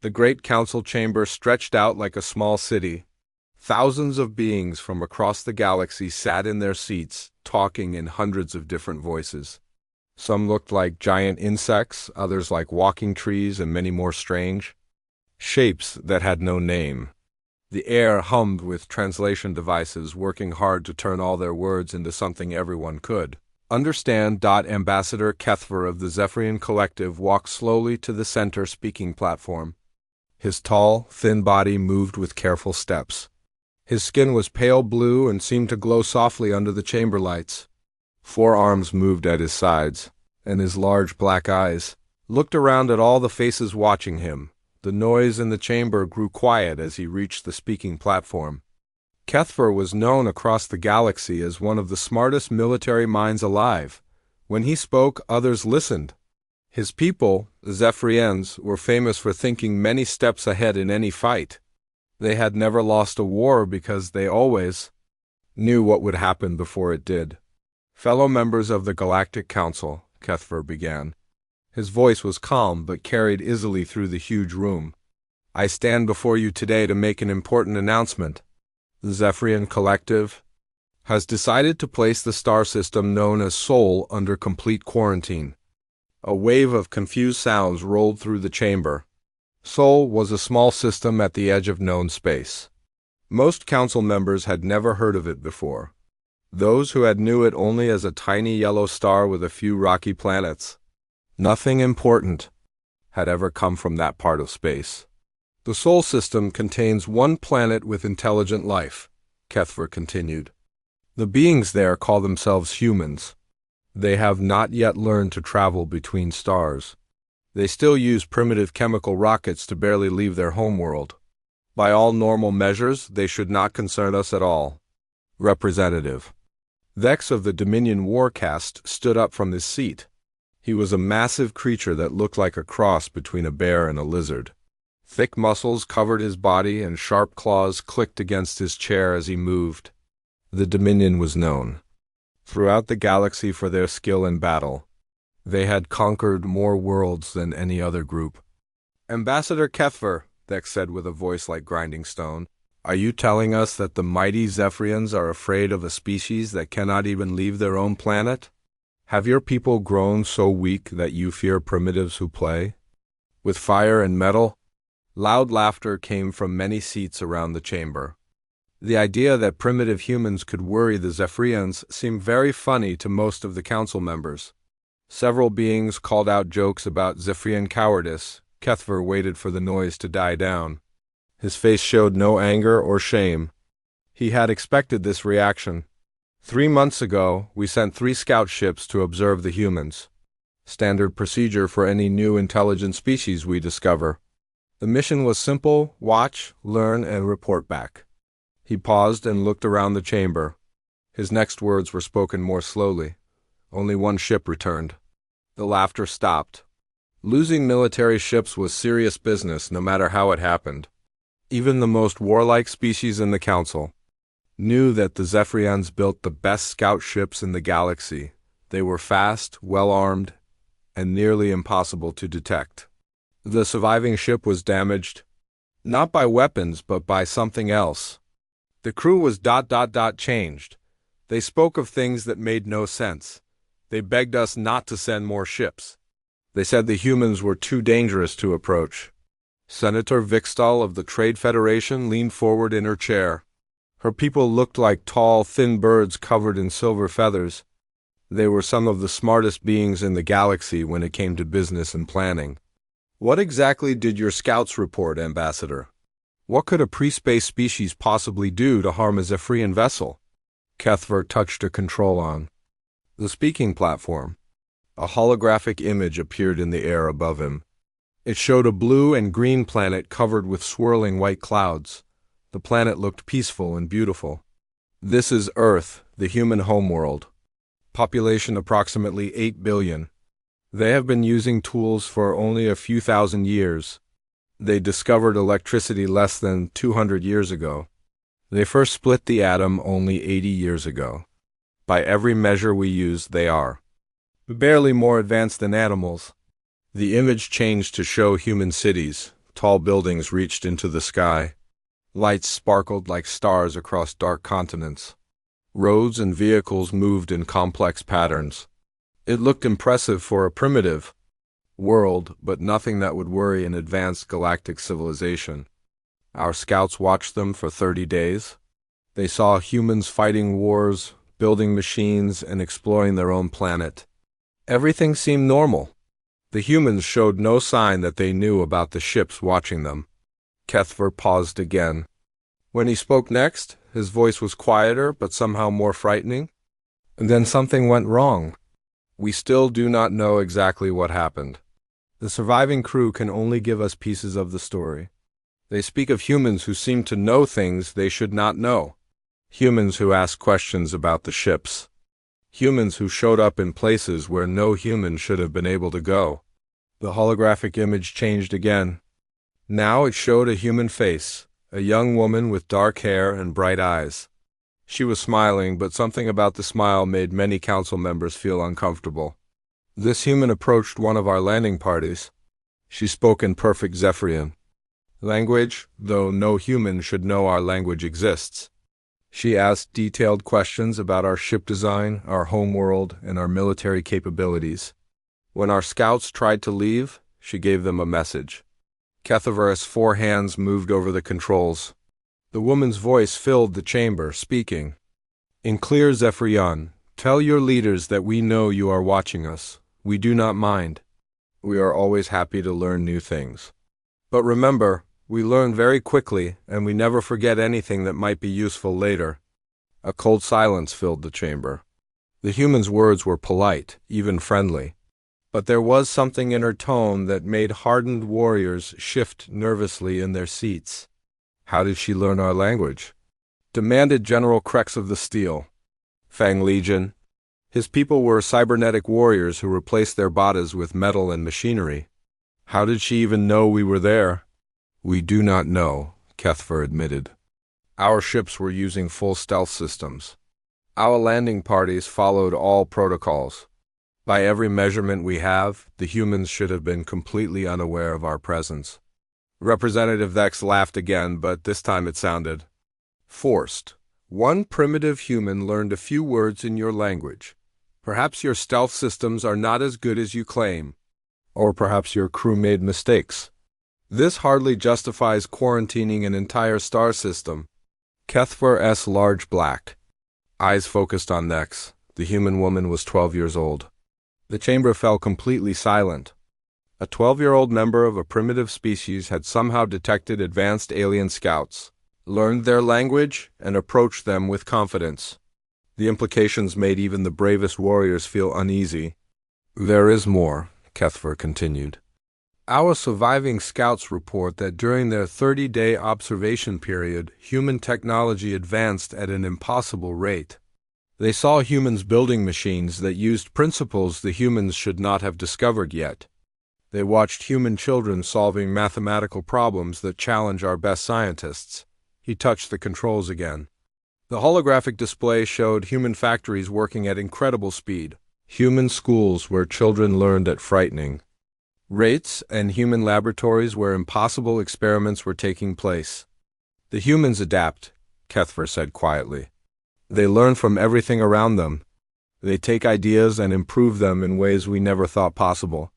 The great council chamber stretched out like a small city. Thousands of beings from across the galaxy sat in their seats, talking in hundreds of different voices. Some looked like giant insects, others like walking trees, and many more strange shapes that had no name. The air hummed with translation devices working hard to turn all their words into something everyone could understand. Ambassador Kethver of the Zephyrian Collective walked slowly to the center speaking platform. His tall, thin body moved with careful steps. His skin was pale blue and seemed to glow softly under the chamber lights. 4 arms moved at his sides, and his large black eyes looked around at all the faces watching him. The noise in the chamber grew quiet as he reached the speaking platform. Kethver was known across the galaxy as one of the smartest military minds alive. When he spoke, others listened. His people, the Zephyrians, were famous for thinking many steps ahead in any fight. They had never lost a war because they always knew what would happen before it did. Fellow members of the Galactic Council, Kethver began. His voice was calm but carried easily through the huge room. I stand before you today to make an important announcement. The Zephyrian Collective has decided to place the star system known as Sol under complete quarantine. A wave of confused sounds rolled through the chamber. Sol was a small system at the edge of known space. Most council members had never heard of it before. Those who had knew it only as a tiny yellow star with a few rocky planets. Nothing important had ever come from that part of space. The Sol system contains one planet with intelligent life, Kethver continued. The beings there call themselves humans. They have not yet learned to travel between stars. They still use primitive chemical rockets to barely leave their homeworld. By all normal measures, they should not concern us at all. Representative Vex of the Dominion War caste stood up from his seat. He was a massive creature that looked like a cross between a bear and a lizard. Thick muscles covered his body and sharp claws clicked against his chair as he moved. The Dominion was known throughout the galaxy for their skill in battle. They had conquered more worlds than any other group. Ambassador Kethver, Vex said with a voice like grinding stone, are you telling us that the mighty Zephyrians are afraid of a species that cannot even leave their own planet? Have your people grown so weak that you fear primitives who play with fire and metal? Loud laughter came from many seats around the chamber. The idea that primitive humans could worry the Zephyrians seemed very funny to most of the council members. Several beings called out jokes about Zephyrian cowardice. Kethver waited for the noise to die down. His face showed no anger or shame. He had expected this reaction. 3 months ago, we sent 3 scout ships to observe the humans. Standard procedure for any new intelligent species we discover. The mission was simple: watch, learn, and report back. He paused and looked around the chamber. His next words were spoken more slowly. Only 1 ship returned. The laughter stopped. Losing military ships was serious business, no matter how it happened. Even the most warlike species in the council knew that the Zephyrians built the best scout ships in the galaxy. They were fast, well-armed, and nearly impossible to detect. The surviving ship was damaged, not by weapons, but by something else. The crew was changed. They spoke of things that made no sense. They begged us not to send more ships. They said the humans were too dangerous to approach. Senator Vixtal of the Trade Federation leaned forward in her chair. Her people looked like tall, thin birds covered in silver feathers. They were some of the smartest beings in the galaxy when it came to business and planning. What exactly did your scouts report, Ambassador? What could a pre-space species possibly do to harm a Zephyrian vessel? Kethver touched a control-on the speaking platform. A holographic image appeared in the air above him. It showed a blue and green planet covered with swirling white clouds. The planet looked peaceful and beautiful. This is Earth, the human homeworld. Population approximately 8 billion. They have been using tools for only a few thousand years. They discovered electricity less than 200 years ago. They first split the atom only 80 years ago. By every measure we use, they are barely more advanced than animals. The image changed to show human cities, Tall buildings reached into the sky. Lights sparkled like stars across dark continents. Roads and vehicles moved in complex patterns. It looked impressive for a primitive world, but nothing that would worry an advanced galactic civilization. Our scouts watched them for 30 days. They saw humans fighting wars, building machines, and exploring their own planet. Everything seemed normal. The humans showed no sign that they knew about the ships watching them. Kethver paused again. When he spoke next, his voice was quieter but somehow more frightening. And then something went wrong. We still do not know exactly what happened. The surviving crew can only give us pieces of the story. They speak of humans who seem to know things they should not know. Humans who ask questions about the ships. Humans who showed up in places where no human should have been able to go. The holographic image changed again. Now it showed a human face, a young woman with dark hair and bright eyes. She was smiling, but something about the smile made many council members feel uncomfortable. This human approached one of our landing parties. She spoke in perfect Zephyrian language, though no human should know our language exists. She asked detailed questions about our ship design, our homeworld, and our military capabilities. When our scouts tried to leave, she gave them a message. Kethavar's 4 hands moved over the controls. The woman's voice filled the chamber, speaking. In clear Zephyrian, tell your leaders that we know you are watching us. We do not mind. We are always happy to learn new things. But remember, we learn very quickly, and we never forget anything that might be useful later. A cold silence filled the chamber. The human's words were polite, even friendly. But there was something in her tone that made hardened warriors shift nervously in their seats. How did she learn our language? Demanded General Krex of the Steel. Fang Legion. His people were cybernetic warriors who replaced their bodies with metal and machinery. How did she even know we were there? We do not know, Kethver admitted. Our ships were using full stealth systems. Our landing parties followed all protocols. By every measurement we have, the humans should have been completely unaware of our presence. Representative Vex laughed again, but this time it sounded forced. One primitive human learned a few words in your language. Perhaps your stealth systems are not as good as you claim. Or perhaps your crew made mistakes. This hardly justifies quarantining an entire star system. Kethver large black. Eyes focused on Nex. The human woman was 12 years old. The chamber fell completely silent. A 12-year-old member of a primitive species had somehow detected advanced alien scouts, learned their language, and approached them with confidence. The implications made even the bravest warriors feel uneasy. There is more, Kethver continued. Our surviving scouts report that during their 30-day observation period, human technology advanced at an impossible rate. They saw humans building machines that used principles the humans should not have discovered yet. They watched human children solving mathematical problems that challenge our best scientists. He touched the controls again. The holographic display showed human factories working at incredible speed. Human schools where children learned at frightening rates, and human laboratories where impossible experiments were taking place. The humans adapt, Kethver said quietly. They learn from everything around them. They take ideas and improve them in ways we never thought possible.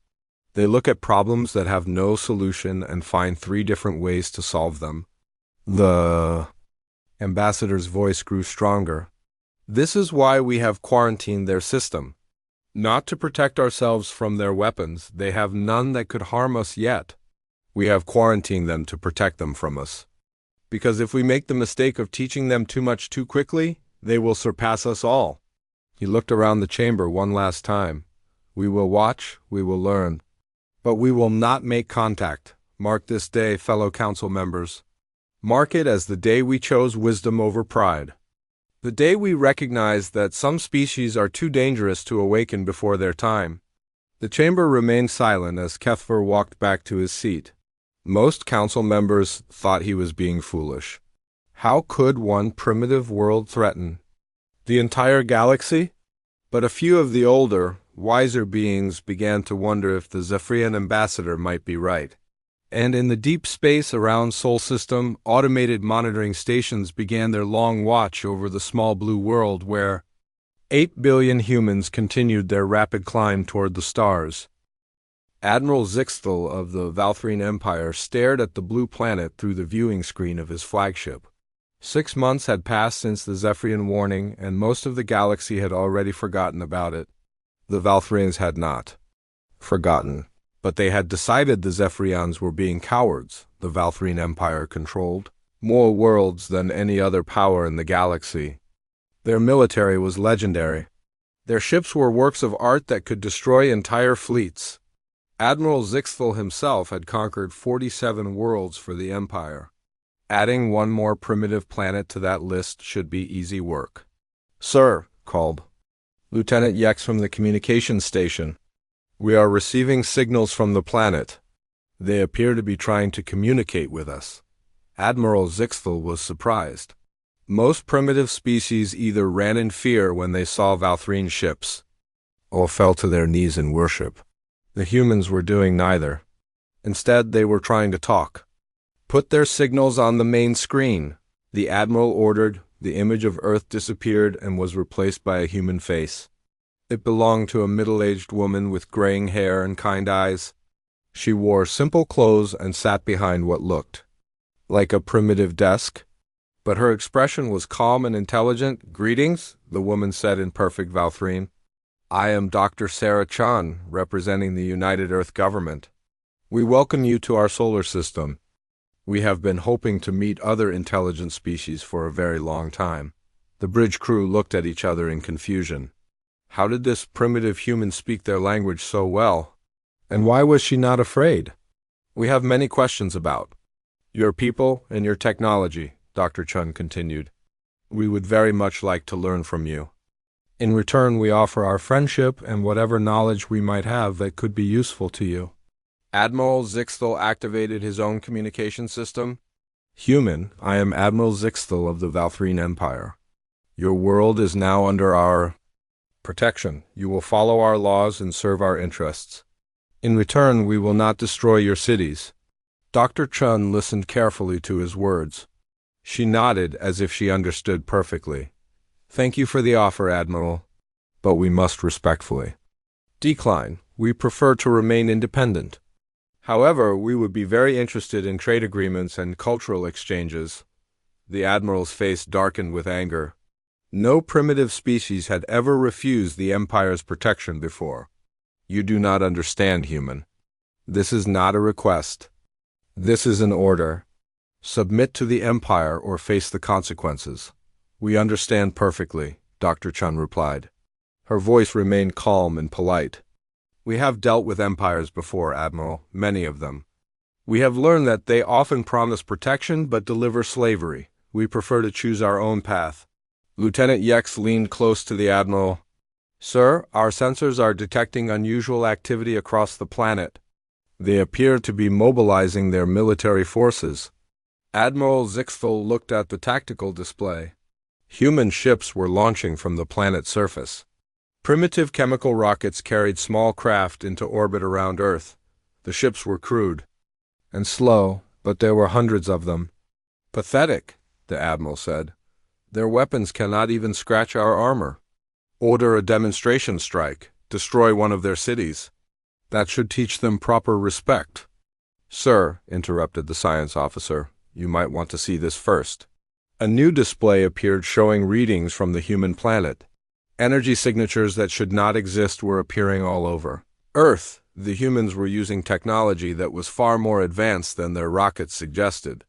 They look at problems that have no solution and find 3 different ways to solve them. The ambassador's voice grew stronger. This is why we have quarantined their system. Not to protect ourselves from their weapons, they have none that could harm us yet. We have quarantined them to protect them from us. Because if we make the mistake of teaching them too much too quickly, they will surpass us all. He looked around the chamber one last time. We will watch, we will learn. But we will not make contact. Mark this day, fellow council members. Mark it as the day we chose wisdom over pride. The day we recognized that some species are too dangerous to awaken before their time. The chamber remained silent as Kethver walked back to his seat. Most council members thought he was being foolish. How could one primitive world threaten the entire galaxy? But a few of the older, wiser beings began to wonder if the Zephyrian ambassador might be right. And in the deep space around Sol System, automated monitoring stations began their long watch over the small blue world where 8 billion humans continued their rapid climb toward the stars. Admiral Zixthal of the Valthrine Empire stared at the blue planet through the viewing screen of his flagship. 6 months had passed since the Zephyrian warning, and most of the galaxy had already forgotten about it. The Valthrians had not forgotten, but they had decided the Zephyrians were being cowards. The Valthrine Empire controlled more worlds than any other power in the galaxy. Their military was legendary. Their ships were works of art that could destroy entire fleets. Admiral Zixthal himself had conquered 47 worlds for the Empire. Adding one more primitive planet to that list should be easy work. "Sir," called Lieutenant Yex from the communications station, "we are receiving signals from the planet. They appear to be trying to communicate with us." Admiral Zixthal was surprised. Most primitive species either ran in fear when they saw Valthrine ships, or fell to their knees in worship. The humans were doing neither. Instead, they were trying to talk. "Put their signals on the main screen," the Admiral ordered. The image of Earth disappeared and was replaced by a human face. It belonged to a middle-aged woman with graying hair and kind eyes. She wore simple clothes and sat behind what looked like a primitive desk, but her expression was calm and intelligent. "Greetings," the woman said in perfect Valthrine. "I am Dr. Sarah Chan, representing the United Earth Government. We welcome you to our solar system. We have been hoping to meet other intelligent species for a very long time." The bridge crew looked at each other in confusion. How did this primitive human speak their language so well? And why was she not afraid? "We have many questions about your people and your technology," Dr. Chun continued. "We would very much like to learn from you. In return, we offer our friendship and whatever knowledge we might have that could be useful to you." Admiral Zixthal activated his own communication system. "Human, I am Admiral Zixthal of the Valthrine Empire. Your world is now under our protection. You will follow our laws and serve our interests. In return, we will not destroy your cities." Dr. Chun listened carefully to his words. She nodded as if she understood perfectly. "Thank you for the offer, Admiral, but we must respectfully decline. We prefer to remain independent. However, we would be very interested in trade agreements and cultural exchanges." The Admiral's face darkened with anger. No primitive species had ever refused the Empire's protection before. "You do not understand, human. This is not a request. This is an order. Submit to the Empire or face the consequences." "We understand perfectly," Dr. Chun replied. Her voice remained calm and polite. "We have dealt with empires before, Admiral, many of them. We have learned that they often promise protection but deliver slavery. We prefer to choose our own path." Lieutenant Yex leaned close to the Admiral. "Sir, our sensors are detecting unusual activity across the planet. They appear to be mobilizing their military forces." Admiral Zixthal looked at the tactical display. Human ships were launching from the planet's surface. Primitive chemical rockets carried small craft into orbit around Earth. The ships were crude and slow, but there were hundreds of them. "Pathetic," the Admiral said. "Their weapons cannot even scratch our armor." "Order a demonstration strike. Destroy one of their cities. That should teach them proper respect." "Sir," interrupted the science officer, "you might want to see this first." A new display appeared showing readings from the human planet. Energy signatures that should not exist were appearing all over Earth. The humans were using technology that was far more advanced than their rockets suggested.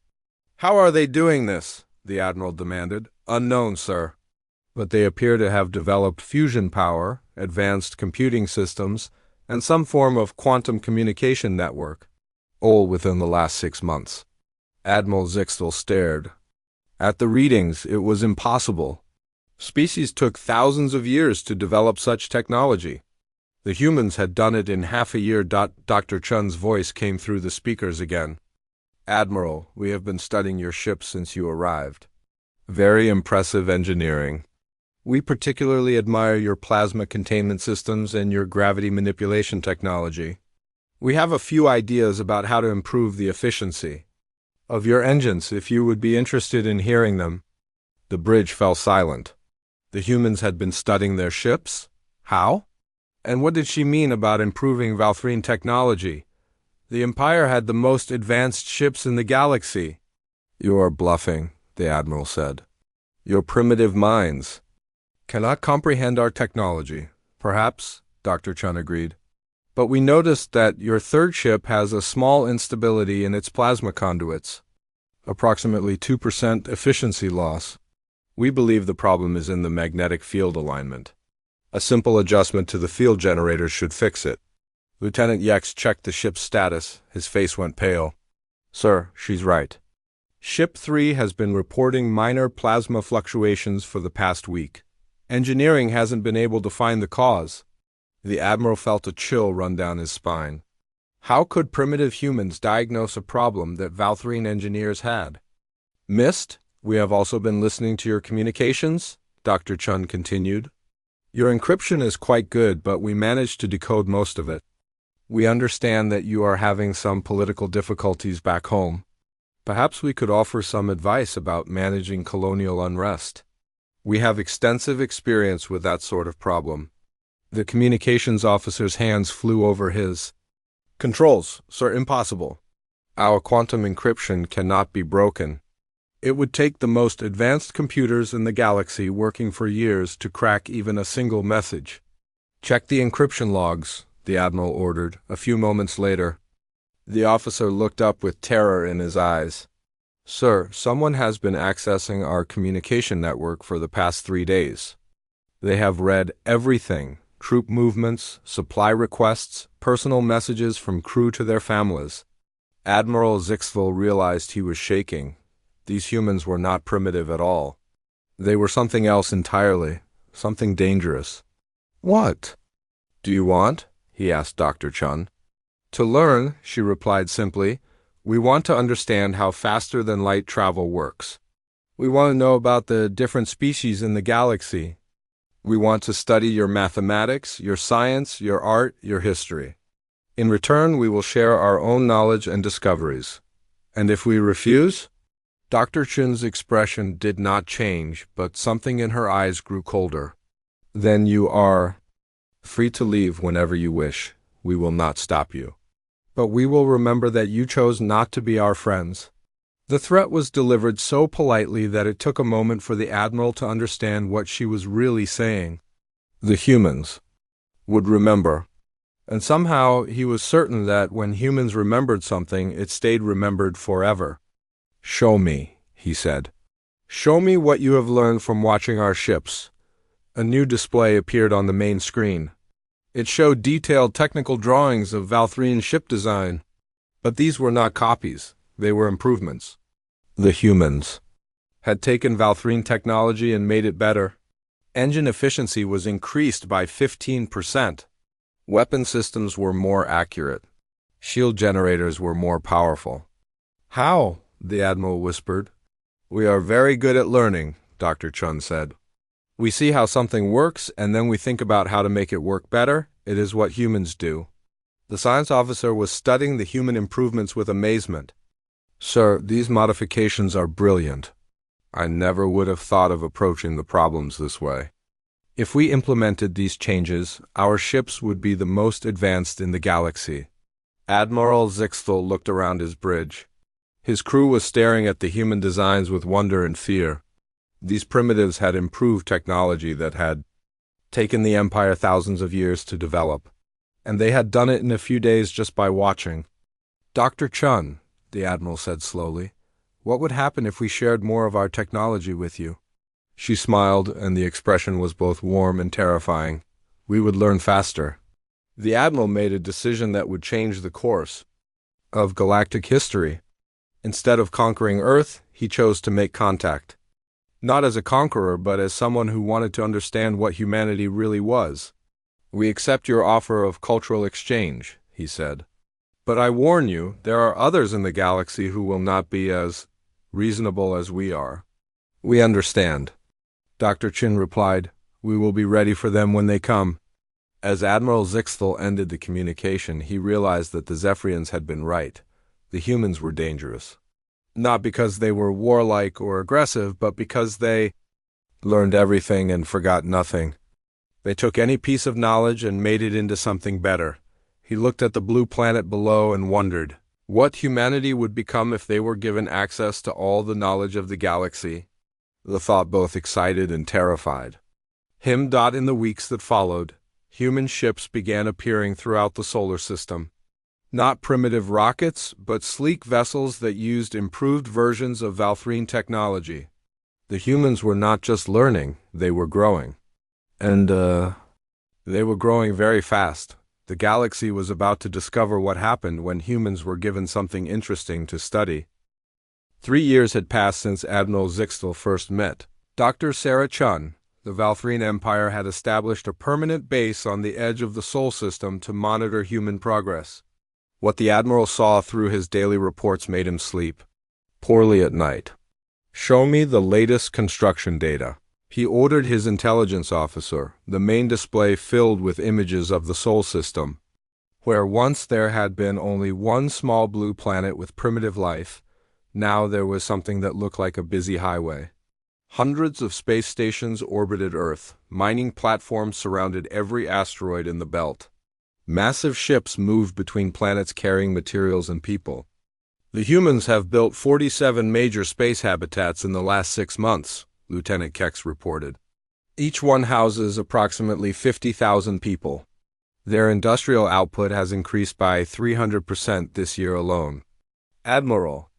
"How are they doing this?" the Admiral demanded. "Unknown, sir. But they appear to have developed fusion power, advanced computing systems, and some form of quantum communication network, all within the last 6 months." Admiral Zixthal stared. At the readings, it was impossible. Species took thousands of years to develop such technology. The humans had done it in half a year. Dr. Chun's voice came through the speakers again. "Admiral, we have been studying your ship since you arrived. Very impressive engineering. We particularly admire your plasma containment systems and your gravity manipulation technology. We have a few ideas about how to improve the efficiency of your engines if you would be interested in hearing them." The bridge fell silent. The humans had been studying their ships? How? And what did she mean about improving Valthrine technology? The Empire had the most advanced ships in the galaxy. "You are bluffing," the Admiral said. "Your primitive minds cannot comprehend our technology." "Perhaps," Dr. Chun agreed. "But we noticed that your third ship has a small instability in its plasma conduits, approximately 2% efficiency loss. We believe the problem is in the magnetic field alignment. A simple adjustment to the field generators should fix it." Lieutenant Yex checked the ship's status. His face went pale. "Sir, she's right. Ship 3 has been reporting minor plasma fluctuations for the past week. Engineering hasn't been able to find the cause." The Admiral felt a chill run down his spine. How could primitive humans diagnose a problem that Valthrine engineers had? "Missed, we have also been listening to your communications," Dr. Chun continued. "Your encryption is quite good, but we managed to decode most of it. We understand that you are having some political difficulties back home. Perhaps we could offer some advice about managing colonial unrest. We have extensive experience with that sort of problem." The communications officer's hands flew over his. "Controls, sir, impossible. Our quantum encryption cannot be broken. It would take the most advanced computers in the galaxy working for years to crack even a single message." "Check the encryption logs," the Admiral ordered, a few moments later. The officer looked up with terror in his eyes. "Sir, someone has been accessing our communication network for the past 3 days. They have read everything: troop movements, supply requests, personal messages from crew to their families." Admiral Zixville realized he was shaking. These humans were not primitive at all. They were something else entirely, something dangerous. "What do you want?" he asked Dr. Chun. "To learn," she replied simply. "We want to understand how faster-than-light travel works. We want to know about the different species in the galaxy. We want to study your mathematics, your science, your art, your history. In return, we will share our own knowledge and discoveries. And if we refuse?" Dr. Chun's expression did not change, but something in her eyes grew colder. "Then you are free to leave whenever you wish. We will not stop you. But we will remember that you chose not to be our friends." The threat was delivered so politely that it took a moment for the Admiral to understand what she was really saying. The humans would remember. And somehow he was certain that when humans remembered something, it stayed remembered forever. "Show me," he said. "Show me what you have learned from watching our ships." A new display appeared on the main screen. It showed detailed technical drawings of Valthrine's ship design. But these were not copies. They were improvements. The humans had taken Valthrine technology and made it better. Engine efficiency was increased by 15%. Weapon systems were more accurate. Shield generators were more powerful. "How?" the Admiral whispered. "We are very good at learning," Dr. Chun said. "We see how something works, and then we think about how to make it work better. It is what humans do." The science officer was studying the human improvements with amazement. "Sir, these modifications are brilliant. I never would have thought of approaching the problems this way. If we implemented these changes, our ships would be the most advanced in the galaxy." Admiral Zixthal looked around his bridge. His crew was staring at the human designs with wonder and fear. These primitives had improved technology that had taken the Empire thousands of years to develop, and they had done it in a few days just by watching. "Dr. Chun," the Admiral said slowly, "what would happen if we shared more of our technology with you?" She smiled, and the expression was both warm and terrifying. "We would learn faster." The Admiral made a decision that would change the course of galactic history. Instead of conquering Earth, he chose to make contact. Not as a conqueror, but as someone who wanted to understand what humanity really was. "We accept your offer of cultural exchange," he said. "But I warn you, there are others in the galaxy who will not be as reasonable as we are." "We understand," Dr. Chin replied. "We will be ready for them when they come." As Admiral Zixthal ended the communication, he realized that the Zephyrians had been right. The humans were dangerous. Not because they were warlike or aggressive, but because they learned everything and forgot nothing. They took any piece of knowledge and made it into something better. He looked at the blue planet below and wondered what humanity would become if they were given access to all the knowledge of the galaxy. The thought both excited and terrified him. In the weeks that followed, human ships began appearing throughout the solar system. Not primitive rockets, but sleek vessels that used improved versions of Valthrine technology. The humans were not just learning, they were growing. And, they were growing very fast. The galaxy was about to discover what happened when humans were given something interesting to study. 3 years had passed since Admiral Zixthal first met Dr. Sarah Chun. The Valthrine Empire had established a permanent base on the edge of the Sol system to monitor human progress. What the Admiral saw through his daily reports made him sleep poorly at night. "Show me the latest construction data," he ordered his intelligence officer. The main display filled with images of the Sol system. Where once there had been only one small blue planet with primitive life, now there was something that looked like a busy highway. Hundreds of space stations orbited Earth. Mining platforms surrounded every asteroid in the belt. Massive ships moved between planets carrying materials and people. "The humans have built 47 major space habitats in the last 6 months, Lieutenant Kex reported. Each one houses approximately 50,000 people. Their industrial output has increased by 300% this year alone." Admiral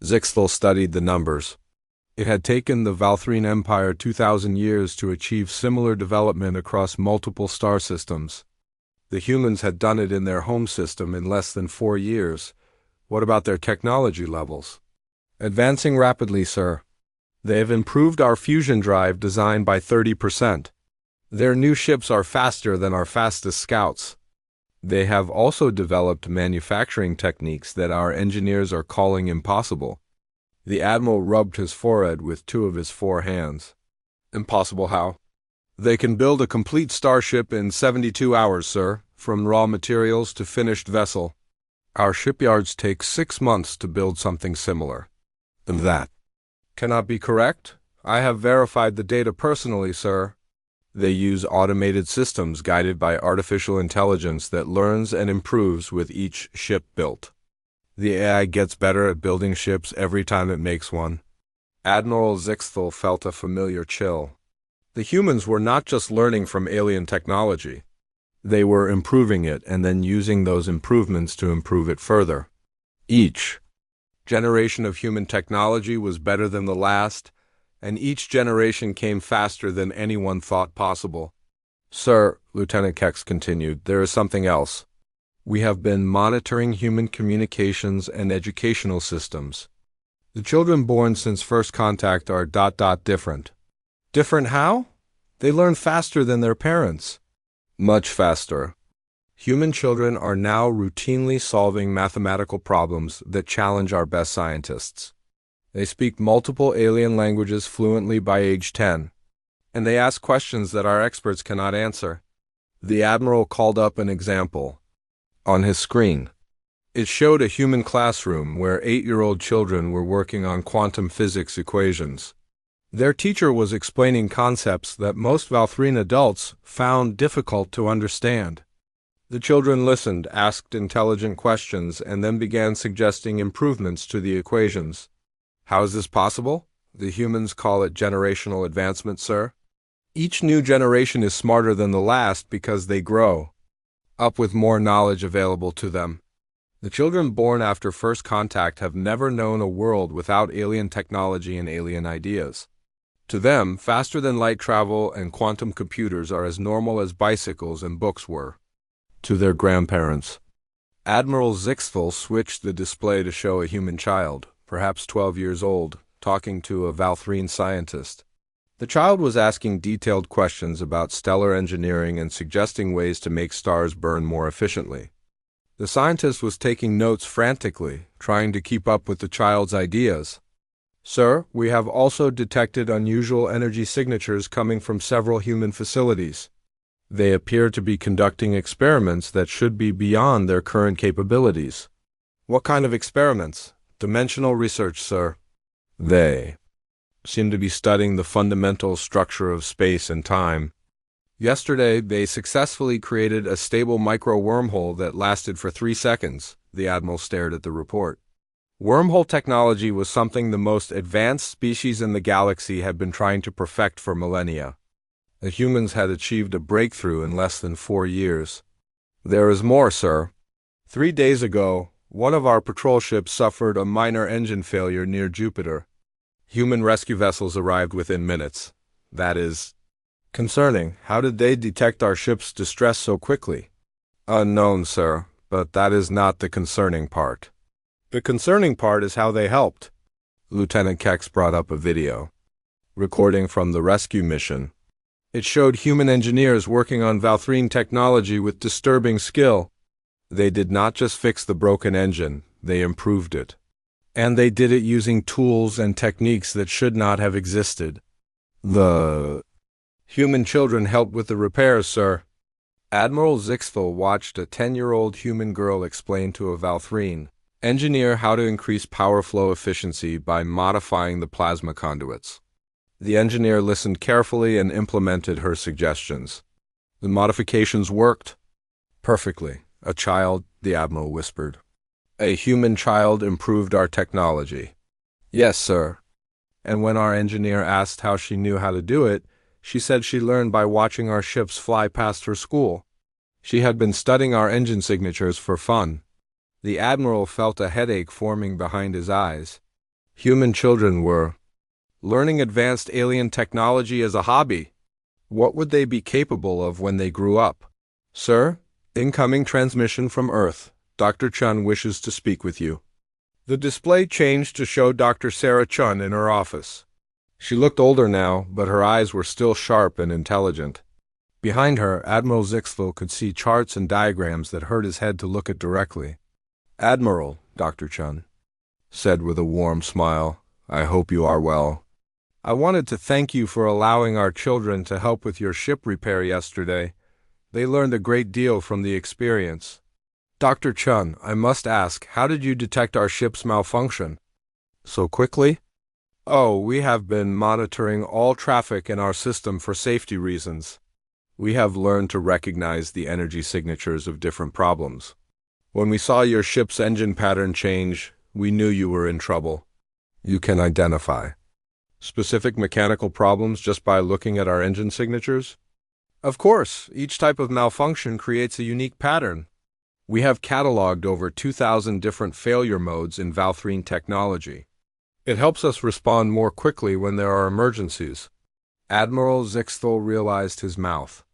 Zixthal studied the numbers. It had taken the Valthrine Empire 2,000 years to achieve similar development across multiple star systems. The humans had done it in their home system in less than 4 years. What about their technology levels? "Advancing rapidly, sir. They have improved our fusion drive design by 30%. Their new ships are faster than our fastest scouts. They have also developed manufacturing techniques that our engineers are calling impossible." The Admiral rubbed his forehead with 2 of his 4 hands. "Impossible how?" "They can build a complete starship in 72 hours, sir, from raw materials to finished vessel. Our shipyards take 6 months to build something similar." "That cannot be correct. I have verified the data personally, sir. They use automated systems guided by artificial intelligence that learns and improves with each ship built. The AI gets better at building ships every time it makes one." Admiral Zixthal felt a familiar chill. The humans were not just learning from alien technology. They were improving it and then using those improvements to improve it further. Each generation of human technology was better than the last, and each generation came faster than anyone thought possible. "Sir," Lieutenant Kex continued, "there is something else. We have been monitoring human communications and educational systems. The children born since first contact are ... different." "Different how?" "They learn faster than their parents." "Much faster. Human children are now routinely solving mathematical problems that challenge our best scientists. They speak multiple alien languages fluently by age 10, and they ask questions that our experts cannot answer." The Admiral called up an example on his screen. It showed a human classroom where 8-year-old children were working on quantum physics equations. Their teacher was explaining concepts that most Valthrine adults found difficult to understand. The children listened, asked intelligent questions, and then began suggesting improvements to the equations. "How is this possible?" "The humans call it generational advancement, sir. Each new generation is smarter than the last because they grow up with more knowledge available to them. The children born after first contact have never known a world without alien technology and alien ideas. To them, faster-than-light travel and quantum computers are as normal as bicycles and books were to their grandparents." Admiral Zixthal switched the display to show a human child, perhaps 12 years old, talking to a Valthrine scientist. The child was asking detailed questions about stellar engineering and suggesting ways to make stars burn more efficiently. The scientist was taking notes frantically, trying to keep up with the child's ideas. "Sir, we have also detected unusual energy signatures coming from several human facilities." They appear to be conducting experiments that should be beyond their current capabilities. What kind of experiments? Dimensional research, sir. They seem to be studying the fundamental structure of space and time. Yesterday, they successfully created a stable micro-wormhole that lasted for 3 seconds. The Admiral stared at the report. Wormhole technology was something the most advanced species in the galaxy had been trying to perfect for millennia. The humans had achieved a breakthrough in less than 4 years. There is more, sir. 3 days ago, one of our patrol ships suffered a minor engine failure near Jupiter. Human rescue vessels arrived within minutes. That is concerning. How did they detect our ship's distress so quickly? Unknown, sir, but that is not the concerning part. The concerning part is how they helped. Lieutenant Kex brought up a video recording from the rescue mission. It showed human engineers working on Valthrine technology with disturbing skill. They did not just fix the broken engine, they improved it. And they did it using tools and techniques that should not have existed. The human children helped with the repairs, sir. Admiral Zixthel watched a 10-year-old human girl explain to a Valthrine engineer how to increase power flow efficiency by modifying the plasma conduits. The engineer listened carefully and implemented her suggestions. The modifications worked perfectly. A child, the Admiral whispered. A human child improved our technology. Yes, sir. And when our engineer asked how she knew how to do it, she said she learned by watching our ships fly past her school. She had been studying our engine signatures for fun. The Admiral felt a headache forming behind his eyes. Human children were learning advanced alien technology as a hobby. What would they be capable of when they grew up? Sir, incoming transmission from Earth. Dr. Chun wishes to speak with you. The display changed to show Dr. Sarah Chun in her office. She looked older now, but her eyes were still sharp and intelligent. Behind her, Admiral Zixthel could see charts and diagrams that hurt his head to look at directly. Admiral, Dr. Chun said with a warm smile, I hope you are well. I wanted to thank you for allowing our children to help with your ship repair yesterday. They learned a great deal from the experience. Dr. Chun, I must ask, how did you detect our ship's malfunction so quickly? Oh, we have been monitoring all traffic in our system for safety reasons. We have learned to recognize the energy signatures of different problems. When we saw your ship's engine pattern change, we knew you were in trouble. You can identify specific mechanical problems just by looking at our engine signatures? Of course, each type of malfunction creates a unique pattern. We have cataloged over 2,000 different failure modes in Valthrine technology. It helps us respond more quickly when there are emergencies. Admiral Zixthel realized his mouth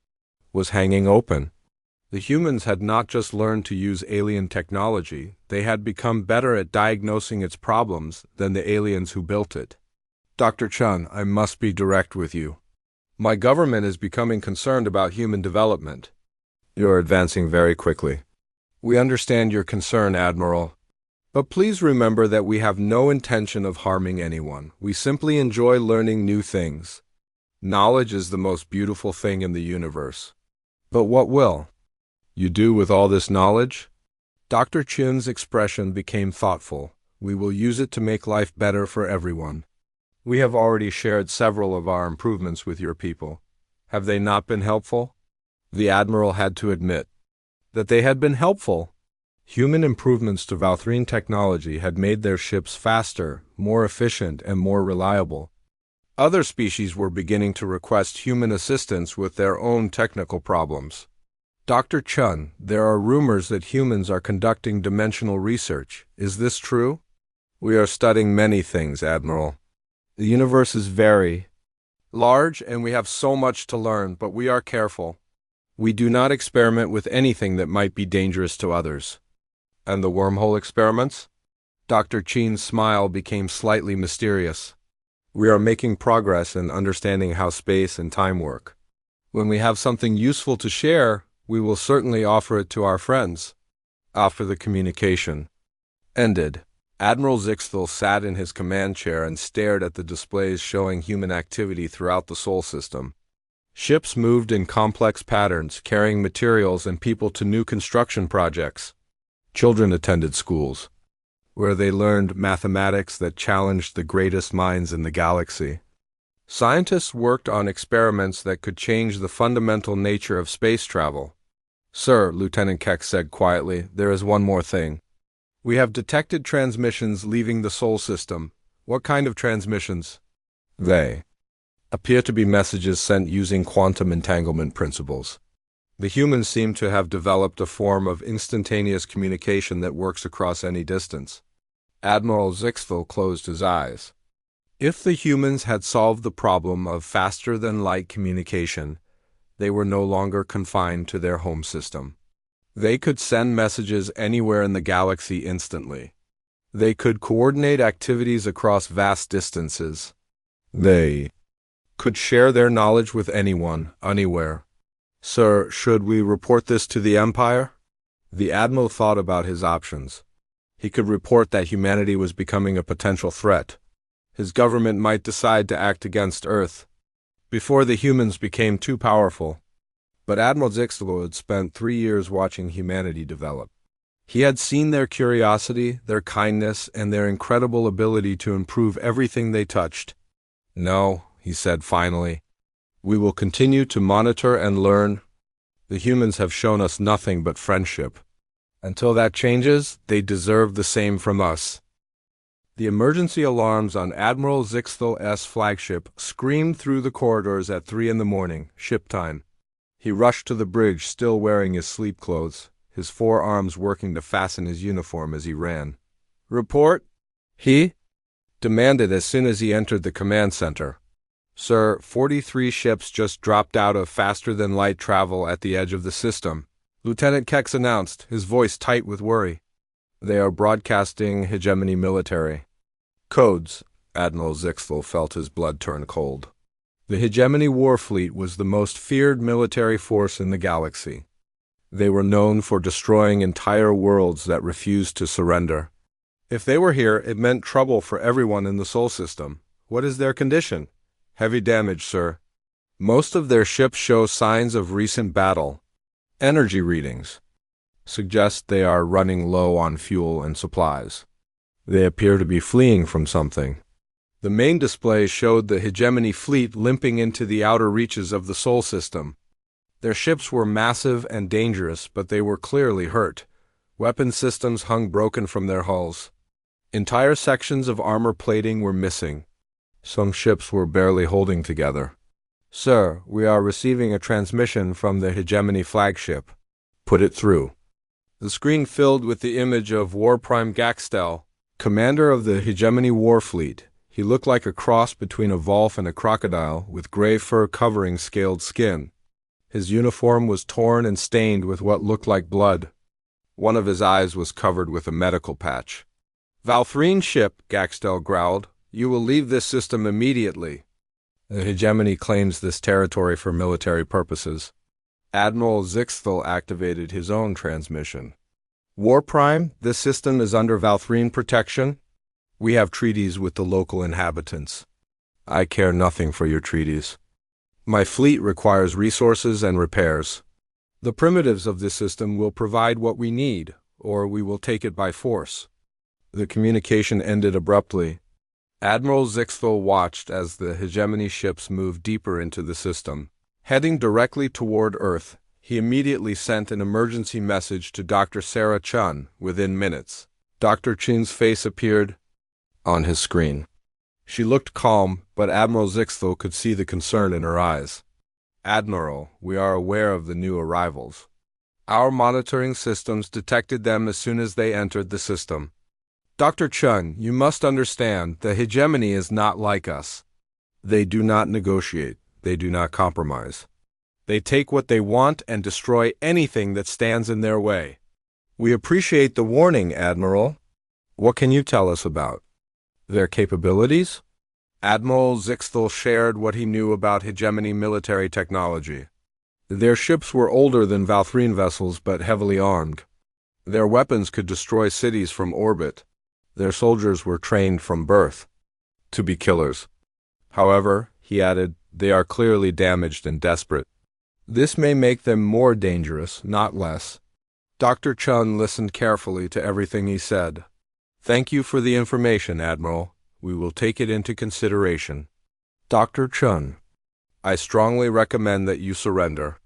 was hanging open. The humans had not just learned to use alien technology, they had become better at diagnosing its problems than the aliens who built it. Dr. Chun, I must be direct with you. My government is becoming concerned about human development. You're advancing very quickly. We understand your concern, Admiral. But please remember that we have no intention of harming anyone. We simply enjoy learning new things. Knowledge is the most beautiful thing in the universe. But what will you do with all this knowledge? Dr. Chun's expression became thoughtful. We will use it to make life better for everyone. We have already shared several of our improvements with your people. Have they not been helpful? The Admiral had to admit that they had been helpful. Human improvements to Valthrine technology had made their ships faster, more efficient, and more reliable. Other species were beginning to request human assistance with their own technical problems. Dr. Chun, there are rumors that humans are conducting dimensional research. Is this true? We are studying many things, Admiral. The universe is very large, and we have so much to learn, but we are careful. We do not experiment with anything that might be dangerous to others. And the wormhole experiments? Dr. Chin's smile became slightly mysterious. We are making progress in understanding how space and time work. When we have something useful to share, we will certainly offer it to our friends. After the communication ended, Admiral Zixthel sat in his command chair and stared at the displays showing human activity throughout the Sol system. Ships moved in complex patterns, carrying materials and people to new construction projects. Children attended schools, where they learned mathematics that challenged the greatest minds in the galaxy. Scientists worked on experiments that could change the fundamental nature of space travel. "Sir," Lieutenant Keck said quietly, "there is one more thing. We have detected transmissions leaving the Sol system." "What kind of transmissions?" "They appear to be messages sent using quantum entanglement principles. The humans seem to have developed a form of instantaneous communication that works across any distance." Admiral Zixville closed his eyes. If the humans had solved the problem of faster-than-light communication, they were no longer confined to their home system. They could send messages anywhere in the galaxy instantly. They could coordinate activities across vast distances. They could share their knowledge with anyone, anywhere. "Sir, should we report this to the Empire?" The Admiral thought about his options. He could report that humanity was becoming a potential threat. His government might decide to act against Earth before the humans became too powerful. But Admiral Zixville had spent 3 years watching humanity develop. He had seen their curiosity, their kindness, and their incredible ability to improve everything they touched. "No," he said finally. "We will continue to monitor and learn. The humans have shown us nothing but friendship. Until that changes, they deserve the same from us." The emergency alarms on Admiral Zixville's flagship screamed through the corridors at 3 in the morning, ship time. He rushed to the bridge, still wearing his sleep clothes, his forearms working to fasten his uniform as he ran. "Report," he demanded as soon as he entered the command center. "Sir, 43 ships just dropped out of faster-than-light travel at the edge of the system," Lieutenant Kex announced, his voice tight with worry. "They are broadcasting hegemony military codes." Admiral Zixville felt his blood turn cold. The hegemony war fleet was the most feared military force in the galaxy. They were known for destroying entire worlds that refused to surrender. If they were here, it meant trouble for everyone in the Sol system. "What is their condition?" "Heavy damage, sir. Most of their ships show signs of recent battle. Energy readings suggest they are running low on fuel and supplies. They appear to be fleeing from something." The main display showed the hegemony fleet limping into the outer reaches of the Sol system. Their ships were massive and dangerous, but they were clearly hurt. Weapon systems hung broken from their hulls. Entire sections of armor plating were missing. Some ships were barely holding together. "Sir, we are receiving a transmission from the hegemony flagship." "Put it through." The screen filled with the image of War Prime Gaxtel, commander of the hegemony war fleet. He looked like a cross between a Volf and a crocodile, with gray fur covering scaled skin. His uniform was torn and stained with what looked like blood. One of his eyes was covered with a medical patch. "Valthrine ship," Gaxtel growled. "You will leave this system immediately. The hegemony claims this territory for military purposes." Admiral Zixville activated his own transmission. "War Prime, this system is under Valthrine protection. We have treaties with the local inhabitants." "I care nothing for your treaties. My fleet requires resources and repairs. The primitives of this system will provide what we need, or we will take it by force." The communication ended abruptly. Admiral Zixville watched as the hegemony ships moved deeper into the system. Heading directly toward Earth, he immediately sent an emergency message to Dr. Sarah Chun within minutes. Dr. Chun's face appeared on his screen. She looked calm, but Admiral Zixville could see the concern in her eyes. "Admiral, we are aware of the new arrivals. Our monitoring systems detected them as soon as they entered the system. Dr. Chun, you must understand, the hegemony is not like us. They do not negotiate. They do not compromise. They take what they want and destroy anything that stands in their way." "We appreciate the warning, Admiral. What can you tell us about their capabilities?" Admiral Zixville shared what he knew about hegemony military technology. Their ships were older than Valthrine vessels but heavily armed. Their weapons could destroy cities from orbit. Their soldiers were trained from birth to be killers. However, he added, They are clearly damaged and desperate. This may make them more dangerous, not less. Dr. Chun listened carefully to everything he said. Thank you for the information, Admiral. We will take it into consideration. Dr. Chun, I strongly recommend that you surrender.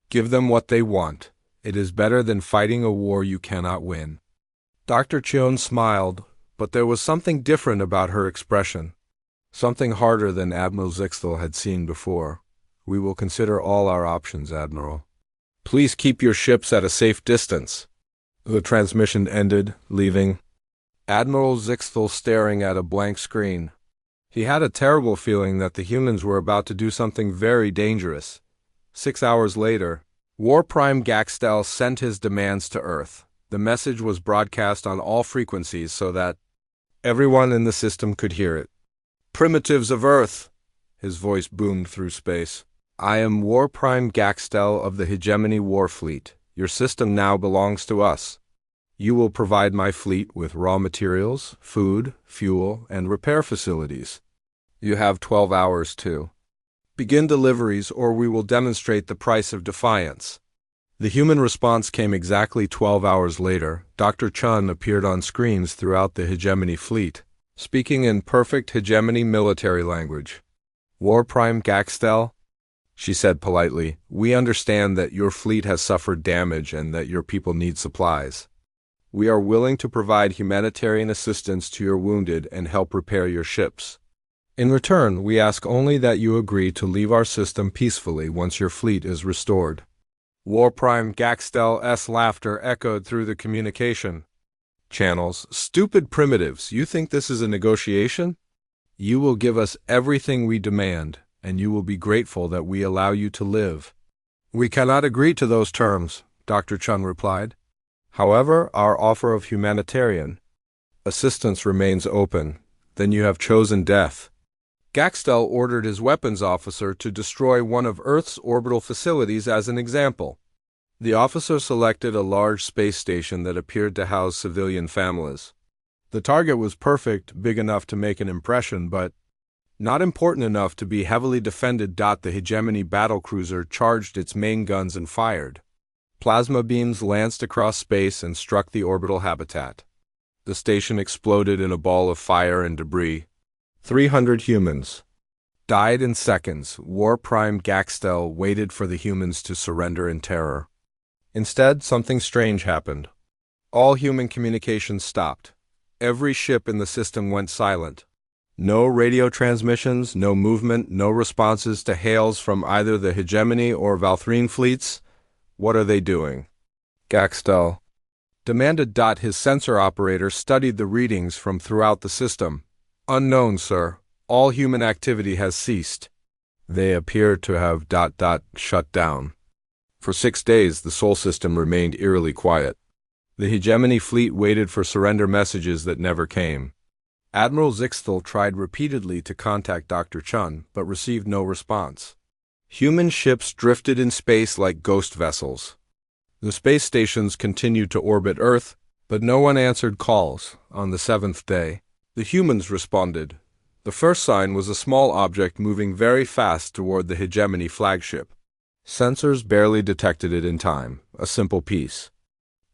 Give them what they want. It is better than fighting a war you cannot win. Dr. Chun smiled, but there was something different about her expression. Something harder than Admiral Zixtel had seen before. We will consider all our options, Admiral. Please keep your ships at a safe distance. The transmission ended, leaving Admiral Zixtel staring at a blank screen. He had a terrible feeling that the humans were about to do something very dangerous. 6 hours later, War Prime Gaxtel sent his demands to Earth. The message was broadcast on all frequencies so that everyone in the system could hear it. Primitives of Earth! His voice boomed through space. I am War Prime Gaxtel of the Hegemony War Fleet. Your system now belongs to us. You will provide my fleet with raw materials, food, fuel, and repair facilities. You have 12 hours to begin deliveries, or we will demonstrate the price of defiance. The human response came exactly 12 hours later. Dr. Chun appeared on screens throughout the Hegemony fleet, speaking in perfect Hegemony military language. War Prime Gaxtel, she said politely, we understand that your fleet has suffered damage and that your people need supplies. We are willing to provide humanitarian assistance to your wounded and help repair your ships. In return, we ask only that you agree to leave our system peacefully once your fleet is restored. War Prime Gaxtel's laughter echoed through the communication channels. Stupid primitives, you think this is a negotiation? You will give us everything we demand, and you will be grateful that we allow you to live. We cannot agree to those terms, Dr. Chun replied. However, our offer of humanitarian assistance remains open. Then you have chosen death. Gaxtel ordered his weapons officer to destroy one of Earth's orbital facilities as an example. The officer selected a large space station that appeared to house civilian families. The target was perfect, big enough to make an impression, but not important enough to be heavily defended. The Hegemony battlecruiser charged its main guns and fired. Plasma beams lanced across space and struck the orbital habitat. The station exploded in a ball of fire and debris. 300 humans died in seconds. War Prime Gaxtel waited for the humans to surrender in terror. Instead, something strange happened. All human communications stopped. Every ship in the system went silent. No radio transmissions, no movement, no responses to hails from either the Hegemony or Valthrine fleets. What are they doing? Gaxtel demanded. His sensor operator studied the readings from throughout the system. Unknown, sir. All human activity has ceased. They appear to have shut down. For 6 days, the Sol system remained eerily quiet. The Hegemony fleet waited for surrender messages that never came. Admiral Zixtel tried repeatedly to contact Dr. Chun, but received no response. Human ships drifted in space like ghost vessels. The space stations continued to orbit Earth, but no one answered calls. On the 7th day, the humans responded. The first sign was a small object moving very fast toward the Hegemony flagship. Sensors barely detected it in time. A simple piece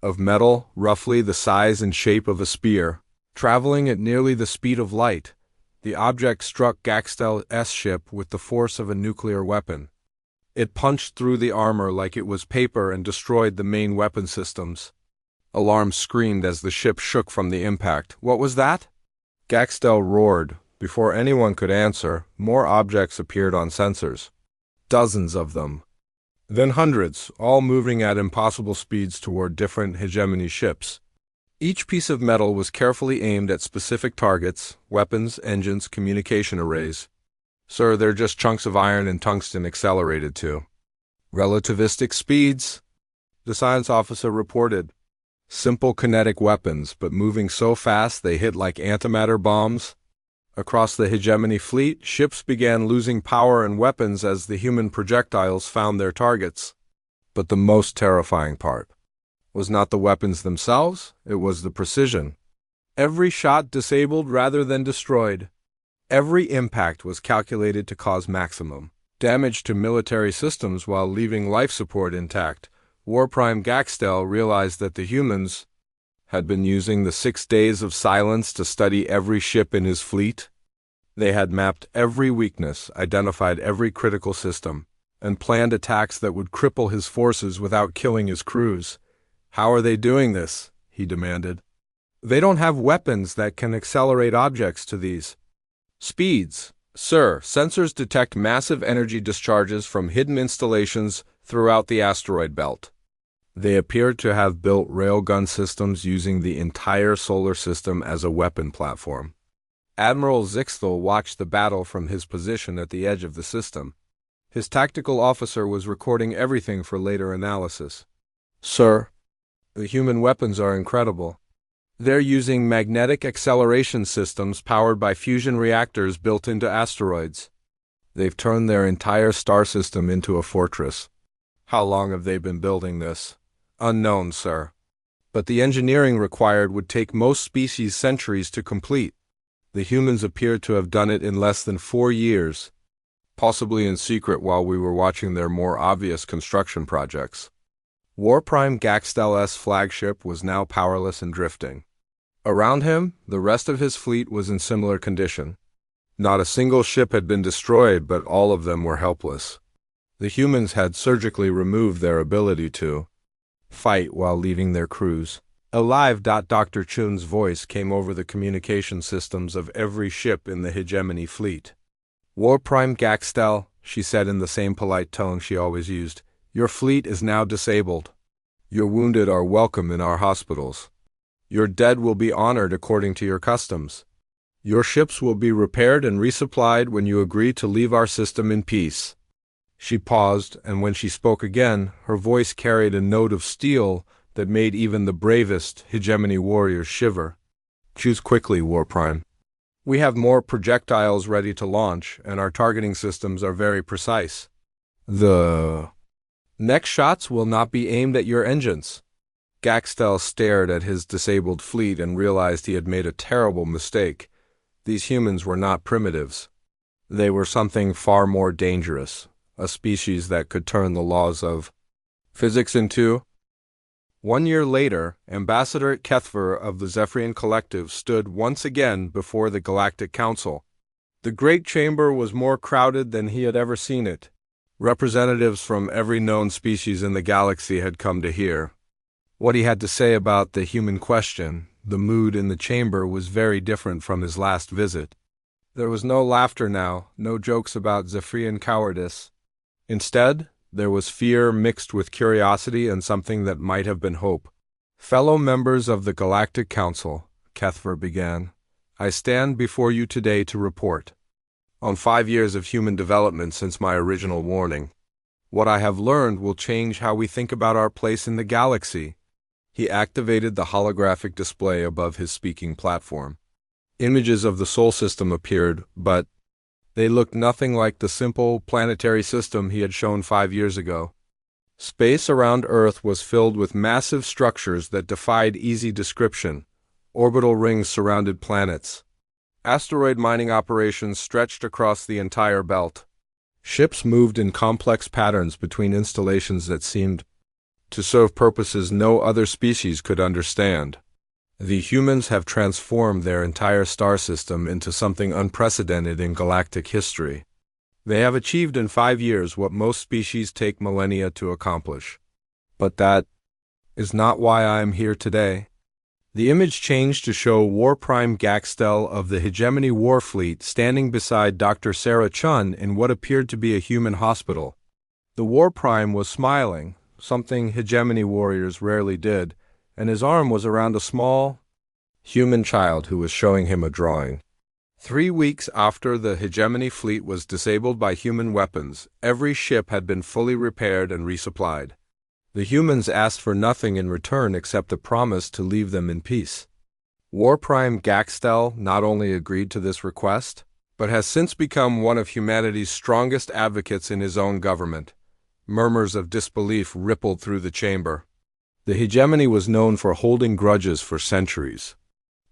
of metal, roughly the size and shape of a spear, traveling at nearly the speed of light. The object struck Gaxtel's ship with the force of a nuclear weapon. It punched through the armor like it was paper and destroyed the main weapon systems. Alarms screamed as the ship shook from the impact. What was that? Gaxtel roared. Before anyone could answer, more objects appeared on sensors. Dozens of them. Then hundreds, all moving at impossible speeds toward different Hegemony ships. Each piece of metal was carefully aimed at specific targets: weapons, engines, communication arrays. Sir, they're just chunks of iron and tungsten accelerated to relativistic speeds, the science officer reported. Simple kinetic weapons, but moving so fast they hit like antimatter bombs. Across the Hegemony fleet, ships began losing power and weapons as the human projectiles found their targets. But the most terrifying part was not the weapons themselves, it was the precision. Every shot disabled rather than destroyed. Every impact was calculated to cause maximum damage to military systems while leaving life support intact. Warprime Gaxtel realized that the humans had been using the 6 days of silence to study every ship in his fleet. They had mapped every weakness, identified every critical system, and planned attacks that would cripple his forces without killing his crews. "How are they doing this?" he demanded. "They don't have weapons that can accelerate objects to these speeds, sir. Sensors detect massive energy discharges from hidden installations throughout the asteroid belt. They appear to have built railgun systems using the entire solar system as a weapon platform." Admiral Zixthel watched the battle from his position at the edge of the system. His tactical officer was recording everything for later analysis. "Sir, the human weapons are incredible. They're using magnetic acceleration systems powered by fusion reactors built into asteroids. They've turned their entire star system into a fortress." "How long have they been building this?" "Unknown, sir. But the engineering required would take most species centuries to complete. The humans appear to have done it in less than 4 years, possibly in secret while we were watching their more obvious construction projects." Warprime Gaxtel's flagship was now powerless and drifting. Around him, the rest of his fleet was in similar condition. Not a single ship had been destroyed, but all of them were helpless. The humans had surgically removed their ability to fight while leaving their crews alive. Dr. Chun's voice came over the communication systems of every ship in the hegemony fleet. "Warprime Gaxtel," she said in the same polite tone she always used, "your fleet is now disabled. Your wounded are welcome in our hospitals. Your dead will be honored according to your customs. Your ships will be repaired and resupplied when you agree to leave our system in peace." She paused, and when she spoke again, her voice carried a note of steel that made even the bravest hegemony warriors shiver. "Choose quickly, Warprime. We have more projectiles ready to launch, and our targeting systems are very precise. The next shots will not be aimed at your engines." Gaxtel stared at his disabled fleet and realized he had made a terrible mistake. These humans were not primitives. They were something far more dangerous, a species that could turn the laws of physics into. 1 year later, Ambassador Kethver of the Zephyrian Collective stood once again before the Galactic Council. The Great Chamber was more crowded than he had ever seen it. Representatives from every known species in the galaxy had come to hear what he had to say about the human question. The mood in the chamber was very different from his last visit. There was no laughter now, no jokes about Zephyrian cowardice. Instead, there was fear mixed with curiosity and something that might have been hope. "Fellow members of the Galactic Council," Kethver began, "I stand before you today to report on 5 years of human development since my original warning. What I have learned will change how we think about our place in the galaxy." He activated the holographic display above his speaking platform. Images of the Sol system appeared, but they looked nothing like the simple planetary system he had shown 5 years ago. Space around Earth was filled with massive structures that defied easy description. Orbital rings surrounded planets. Asteroid mining operations stretched across the entire belt. Ships moved in complex patterns between installations that seemed to serve purposes no other species could understand. The humans have transformed their entire star system into something unprecedented in galactic history. They have achieved in 5 years what most species take millennia to accomplish. But that is not why I am here today. The image changed to show Warprime Gaxtel of the Hegemony War Fleet standing beside Dr. Sarah Chun in what appeared to be a human hospital. The Warprime was smiling, something Hegemony warriors rarely did, and his arm was around a small human child who was showing him a drawing. 3 weeks after the Hegemony fleet was disabled by human weapons, every ship had been fully repaired and resupplied. The humans asked for nothing in return except the promise to leave them in peace. Warprime Gaxtel not only agreed to this request, but has since become one of humanity's strongest advocates in his own government. Murmurs of disbelief rippled through the chamber. The Hegemony was known for holding grudges for centuries.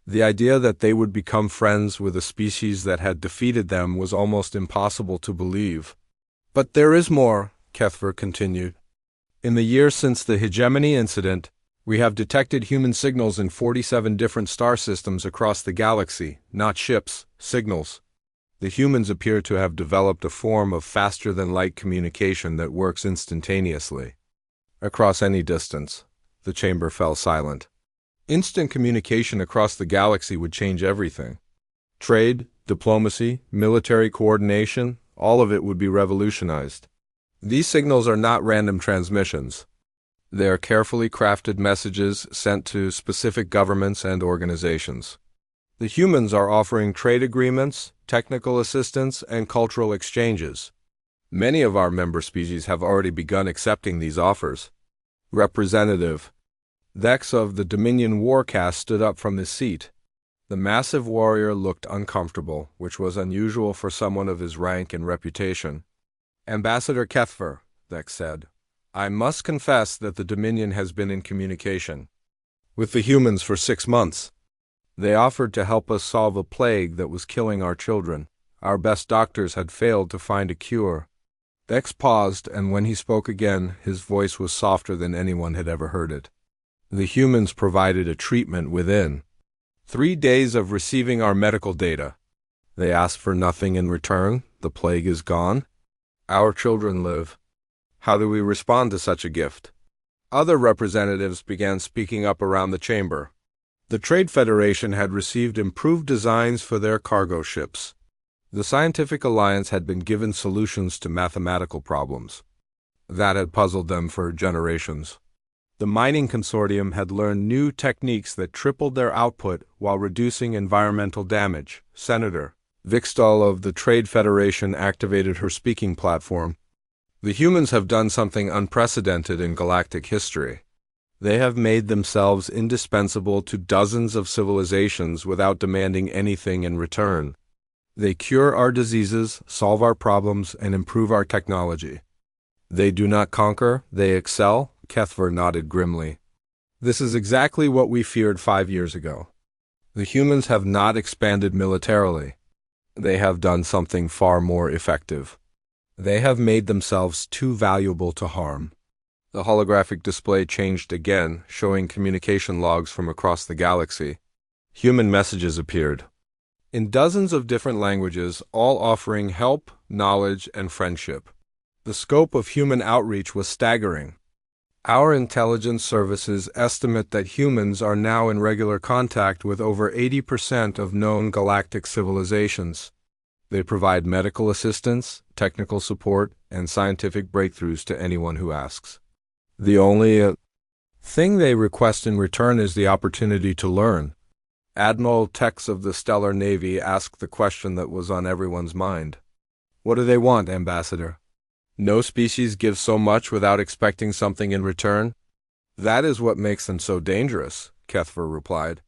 The idea that they would become friends with a species that had defeated them was almost impossible to believe. But there is more, Kethver continued. In the years since the hegemony incident, we have detected human signals in 47 different star systems across the galaxy, not ships, signals. The humans appear to have developed a form of faster-than-light communication that works instantaneously. Across any distance, the chamber fell silent. Instant communication across the galaxy would change everything. Trade, diplomacy, military coordination, all of it would be revolutionized. These signals are not random transmissions. They are carefully crafted messages sent to specific governments and organizations. The humans are offering trade agreements, technical assistance, and cultural exchanges. Many of our member species have already begun accepting these offers. Representative Dex of the Dominion War caste stood up from his seat. The massive warrior looked uncomfortable, which was unusual for someone of his rank and reputation. Ambassador Kethver, Dex said, I must confess that the Dominion has been in communication with the humans for 6 months. They offered to help us solve a plague that was killing our children. Our best doctors had failed to find a cure. Dex paused, and when he spoke again, his voice was softer than anyone had ever heard it. The humans provided a treatment within 3 days of receiving our medical data. They asked for nothing in return. The plague is gone. Our children live. How do we respond to such a gift? Other representatives began speaking up around the chamber. The Trade Federation had received improved designs for their cargo ships. The Scientific Alliance had been given solutions to mathematical problems that had puzzled them for generations. The Mining Consortium had learned new techniques that tripled their output while reducing environmental damage. Senator Vixdal of the Trade Federation activated her speaking platform. The humans have done something unprecedented in galactic history. They have made themselves indispensable to dozens of civilizations without demanding anything in return. They cure our diseases, solve our problems, and improve our technology. They do not conquer, they excel, Kethver nodded grimly. This is exactly what we feared 5 years ago. The humans have not expanded militarily. They have done something far more effective. They have made themselves too valuable to harm. The holographic display changed again, showing communication logs from across the galaxy. Human messages appeared in dozens of different languages, all offering help, knowledge, and friendship. The scope of human outreach was staggering. Our intelligence services estimate that humans are now in regular contact with over 80% of known galactic civilizations. They provide medical assistance, technical support, and scientific breakthroughs to anyone who asks. The only thing they request in return is the opportunity to learn. Admiral Tex of the Stellar Navy asked the question that was on everyone's mind. What do they want, Ambassador? No species gives so much without expecting something in return. That is what makes them so dangerous, Kethver replied.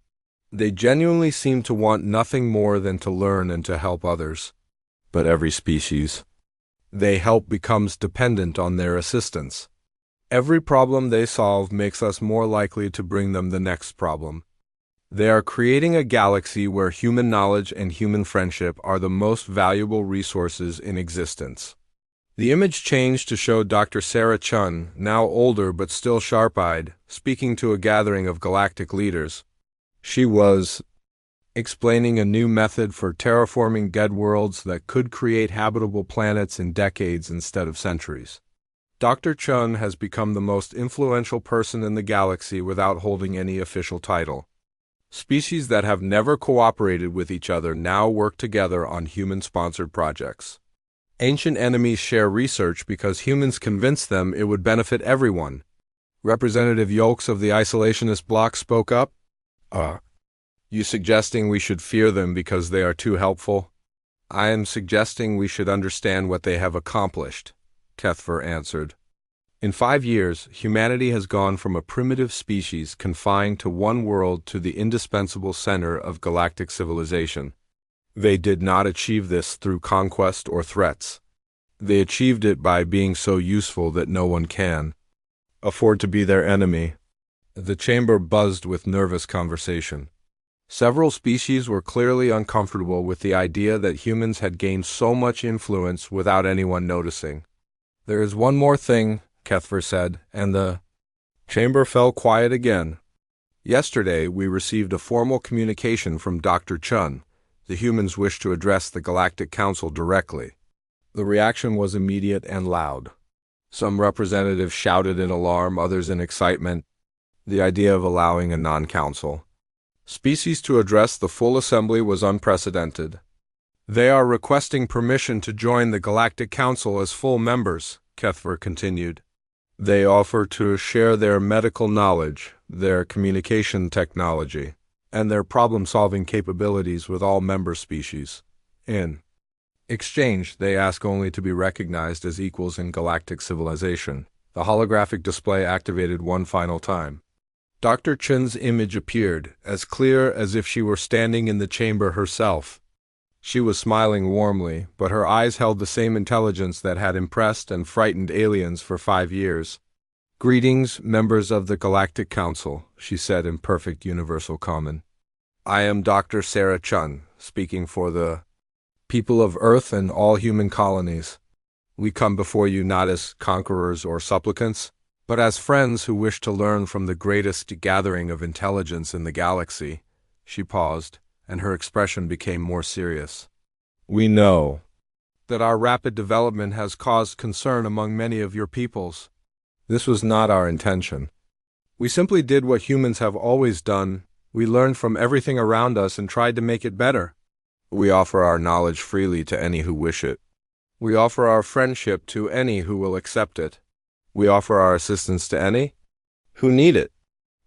They genuinely seem to want nothing more than to learn and to help others. But every species they help becomes dependent on their assistance. Every problem they solve makes us more likely to bring them the next problem. They are creating a galaxy where human knowledge and human friendship are the most valuable resources in existence. The image changed to show Dr. Sarah Chun, now older but still sharp-eyed, speaking to a gathering of galactic leaders. She was explaining a new method for terraforming dead worlds that could create habitable planets in decades instead of centuries. Dr. Chun has become the most influential person in the galaxy without holding any official title. Species that have never cooperated with each other now work together on human-sponsored projects. Ancient enemies share research because humans convinced them it would benefit everyone. Representative Yolks of the Isolationist Bloc spoke up. You suggesting we should fear them because they are too helpful? I am suggesting we should understand what they have accomplished, Kethver answered. In 5 years, humanity has gone from a primitive species confined to one world to the indispensable center of galactic civilization. They did not achieve this through conquest or threats. They achieved it by being so useful that no one can afford to be their enemy. The chamber buzzed with nervous conversation. Several species were clearly uncomfortable with the idea that humans had gained so much influence without anyone noticing. "There is one more thing," Kethver said, and the chamber fell quiet again. "Yesterday, we received a formal communication from Dr. Chun. The humans wish to address the Galactic Council directly." The reaction was immediate and loud. Some representatives shouted in alarm, others in excitement. The idea of allowing a non-council species to address the full assembly was unprecedented. "They are requesting permission to join the Galactic Council as full members," Kethver continued. "They offer to share their medical knowledge, their communication technology, and their problem-solving capabilities with all member species. In exchange, they ask only to be recognized as equals in galactic civilization." The holographic display activated one final time. Dr. Chun's image appeared, as clear as if she were standing in the chamber herself. She was smiling warmly, but her eyes held the same intelligence that had impressed and frightened aliens for 5 years. "Greetings, members of the Galactic Council," she said in perfect universal common. "I am Dr. Sarah Chun, speaking for the people of Earth and all human colonies. We come before you not as conquerors or supplicants, but as friends who wish to learn from the greatest gathering of intelligence in the galaxy." She paused, and her expression became more serious. "We know that our rapid development has caused concern among many of your peoples. This was not our intention. We simply did what humans have always done. We learned from everything around us and tried to make it better. We offer our knowledge freely to any who wish it. We offer our friendship to any who will accept it. We offer our assistance to any who need it.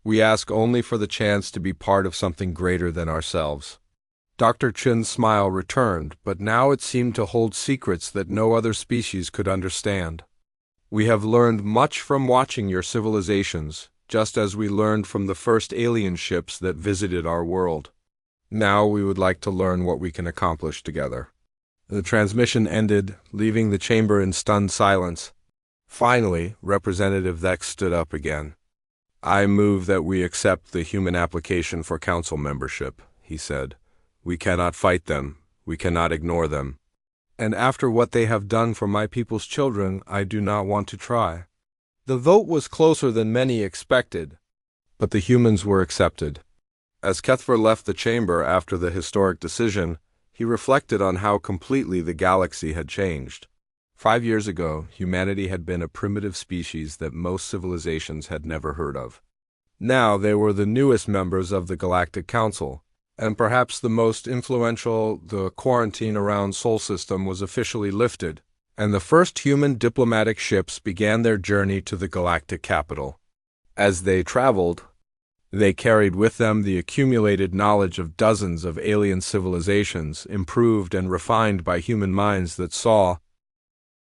We ask only for the chance to be part of something greater than ourselves." Dr. Chun's smile returned, but now it seemed to hold secrets that no other species could understand. "We have learned much from watching your civilizations, just as we learned from the first alien ships that visited our world. Now we would like to learn what we can accomplish together." The transmission ended, leaving the chamber in stunned silence. Finally, Representative Vex stood up again. "I move that we accept the human application for council membership," he said. "We cannot fight them. We cannot ignore them. And after what they have done for my people's children, I do not want to try." The vote was closer than many expected, but the humans were accepted. As Kethver left the chamber after the historic decision, he reflected on how completely the galaxy had changed. 5 years ago, humanity had been a primitive species that most civilizations had never heard of. Now they were the newest members of the Galactic Council, and perhaps the most influential. The quarantine around Sol System was officially lifted, and the first human diplomatic ships began their journey to the galactic capital. As they traveled, they carried with them the accumulated knowledge of dozens of alien civilizations, improved and refined by human minds that saw